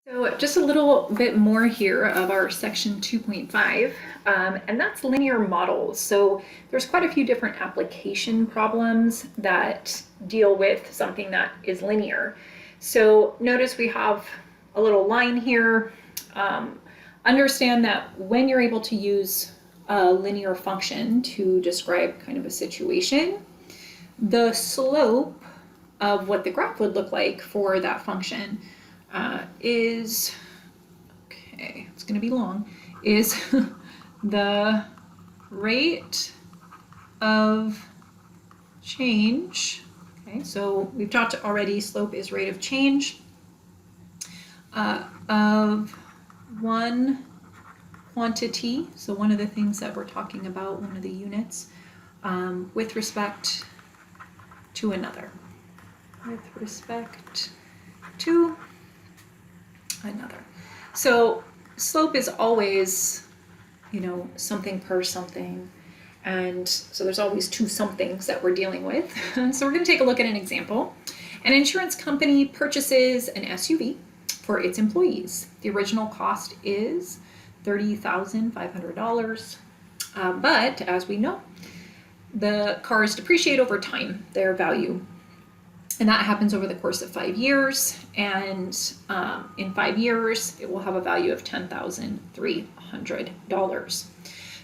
So just a little bit more here of our section 2.5, and that's linear models. So there's quite a few different application problems that deal with something that is linear. So notice we have a little line here. Understand that when you're able to use a linear function to describe kind of a situation, the slope of what the graph would look like for that function is, okay, it's going to be long, is the rate of change. Okay, so we've talked already, slope is rate of change of one quantity. So one of the things that we're talking about, one of the units, with respect to another. With respect to another. So slope is always, something per something. And so there's always two somethings that we're dealing with. So we're going to take a look at an example. An insurance company purchases an SUV for its employees. The original cost is $30,500. But as we know, the cars depreciate over time, their value. And that happens over the course of 5 years. And in 5 years, it will have a value of $10,300.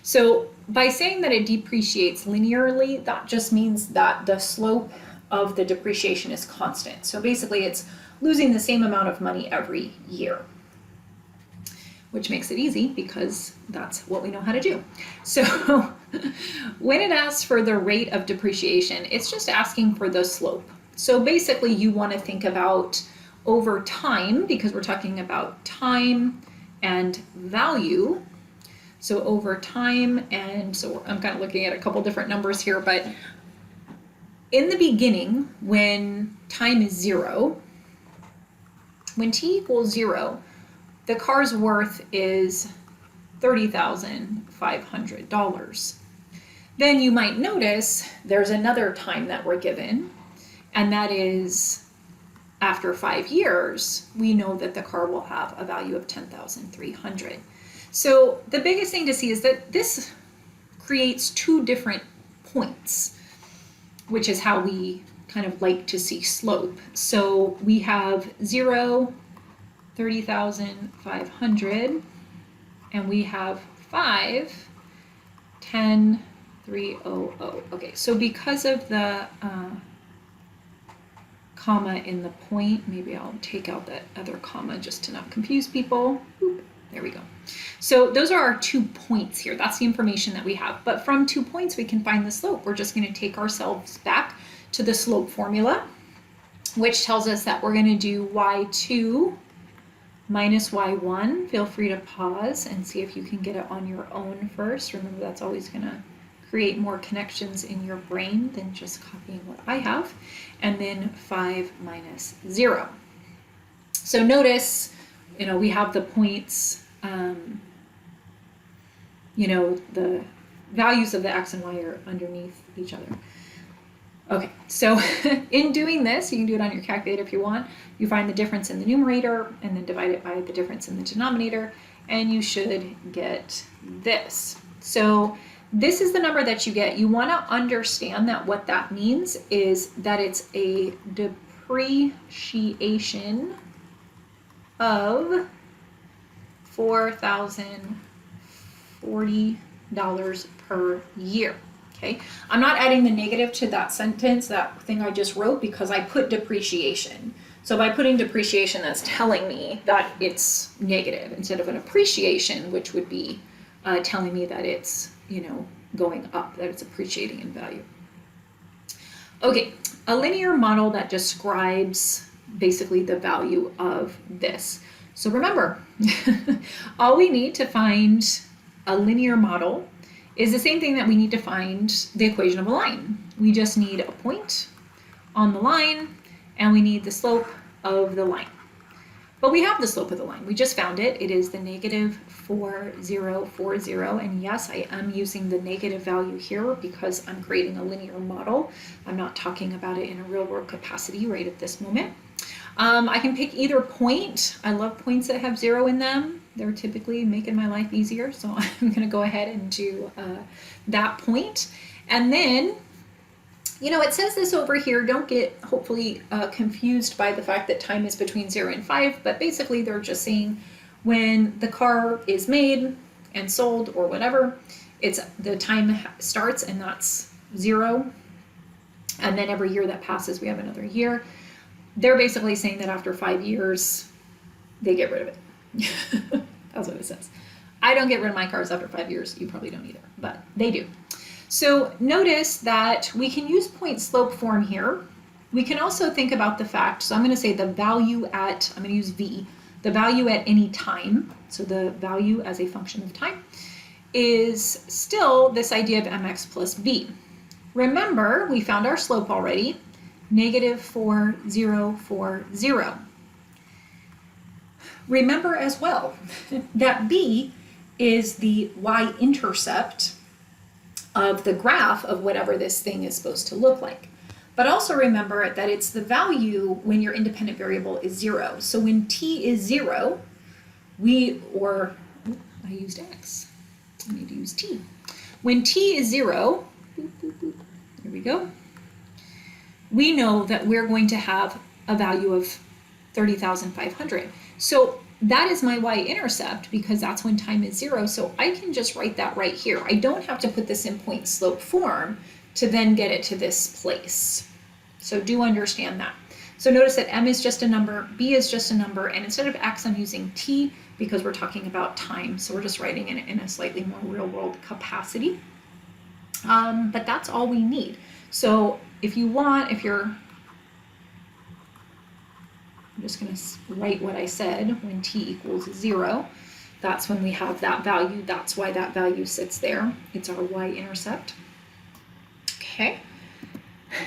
So by saying that it depreciates linearly, that just means that the slope of the depreciation is constant. So basically, it's losing the same amount of money every year, which makes it easy because that's what we know how to do. So when it asks for the rate of depreciation, it's just asking for the slope. So basically you want to think about over time, because we're talking about time and value. So over time, and so I'm kind of looking at a couple different numbers here, but in the beginning, when time is 0, when t equals 0, the car's worth is $30,500. Then you might notice there's another time that we're given, and that is after 5 years, we know that the car will have a value of $10,300. So the biggest thing to see is that this creates two different points, which is how we kind of like to see slope. So we have 0, 30,500, and we have 5, 10,300. Okay, so because of the comma in the point, maybe I'll take out that other comma just to not confuse people. Oop, there we go. So those are our 2 points here. That's the information that we have. But from 2 points, we can find the slope. We're just going to take ourselves back to the slope formula, which tells us that we're going to do y2 minus y1. Feel free to pause and see if you can get it on your own first. Remember, that's always going to create more connections in your brain than just copying what I have. And then 5 minus 0. So notice, we have the points, the values of the x and y are underneath each other. Okay, so in doing this, you can do it on your calculator if you want. You find the difference in the numerator and then divide it by the difference in the denominator, and you should get this. So this is the number that you get. You want to understand that what that means is that it's a depreciation of $4,040 per year. Okay, I'm not adding the negative to that sentence, that thing I just wrote, because I put depreciation. So by putting depreciation, that's telling me that it's negative instead of an appreciation, which would be telling me that it's, going up, that it's appreciating in value. Okay, a linear model that describes basically the value of this. So remember, all we need to find a linear model is the same thing that we need to find the equation of a line. We just need a point on the line, and we need the slope of the line. But we have the slope of the line. We just found it. It is the negative 4040. And yes, I am using the negative value here because I'm creating a linear model. I'm not talking about it in a real world capacity right at this moment. I can pick either point. I love points that have 0 in them. They're typically making my life easier, so I'm going to go ahead and do that point. And then, you know, it says this over here. Don't get hopefully confused by the fact that time is between 0 and 5, but basically they're just saying when the car is made and sold or whatever, it's the time starts and that's 0. And then every year that passes, we have another year. They're basically saying that after 5 years, they get rid of it. That's what it says. I don't get rid of my cars after 5 years. You probably don't either, but they do. So notice that we can use point slope form here. We can also think about the fact, so I'm going to say the value at, I'm going to use V, the value at any time, so the value as a function of time, is still this idea of mx plus b. Remember, we found our slope already, negative 4, 0, 4, 0. Remember as well that b is the y-intercept of the graph of whatever this thing is supposed to look like. But also remember that it's the value when your independent variable is 0. So when t is 0, I used x. I need to use t. When t is 0, boop, boop, boop, there we go, we know that we're going to have a value of 30,500. So that is my y-intercept because that's when time is 0. So I can just write that right here. I don't have to put this in point slope form to then get it to this place. So do understand that. So notice that m is just a number, b is just a number, and instead of x, I'm using t because we're talking about time. So we're just writing it in a slightly more real world capacity. But that's all we need. So if you want, I'm just going to write what I said, when t equals 0, that's when we have that value. That's why that value sits there. It's our y-intercept. Okay.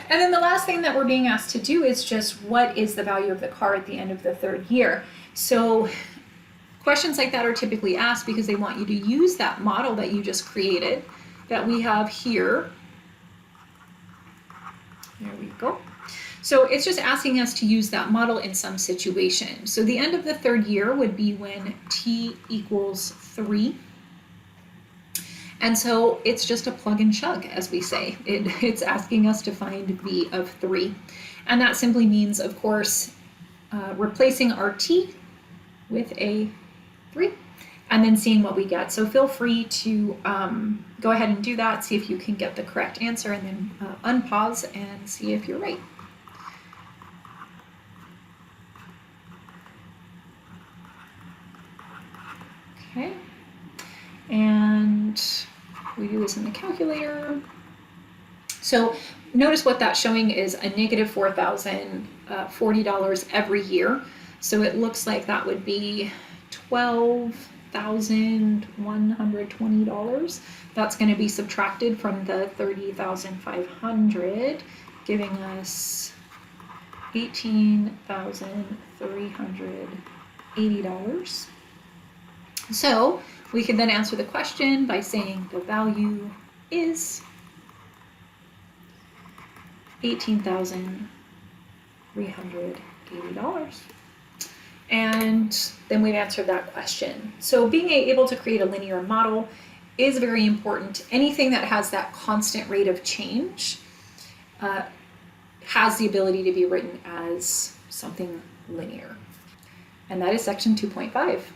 And then the last thing that we're being asked to do is just what is the value of the car at the end of the 3rd year? So questions like that are typically asked because they want you to use that model that you just created that we have here. There we go. So it's just asking us to use that model in some situation. So the end of the 3rd year would be when t equals 3. And so it's just a plug and chug, as we say. It's asking us to find v of 3. And that simply means, of course, replacing our t with a 3 and then seeing what we get. So feel free to go ahead and do that, see if you can get the correct answer, and then unpause and see if you're right. Okay, and we do this in the calculator. So notice what that's showing is a negative $4,040 every year. So it looks like that would be $12,120. That's going to be subtracted from the 30,500, giving us $18,380. So we can then answer the question by saying the value is $18,380. And then we've answered that question. So being able to create a linear model is very important. Anything that has that constant rate of change has the ability to be written as something linear. And that is section 2.5.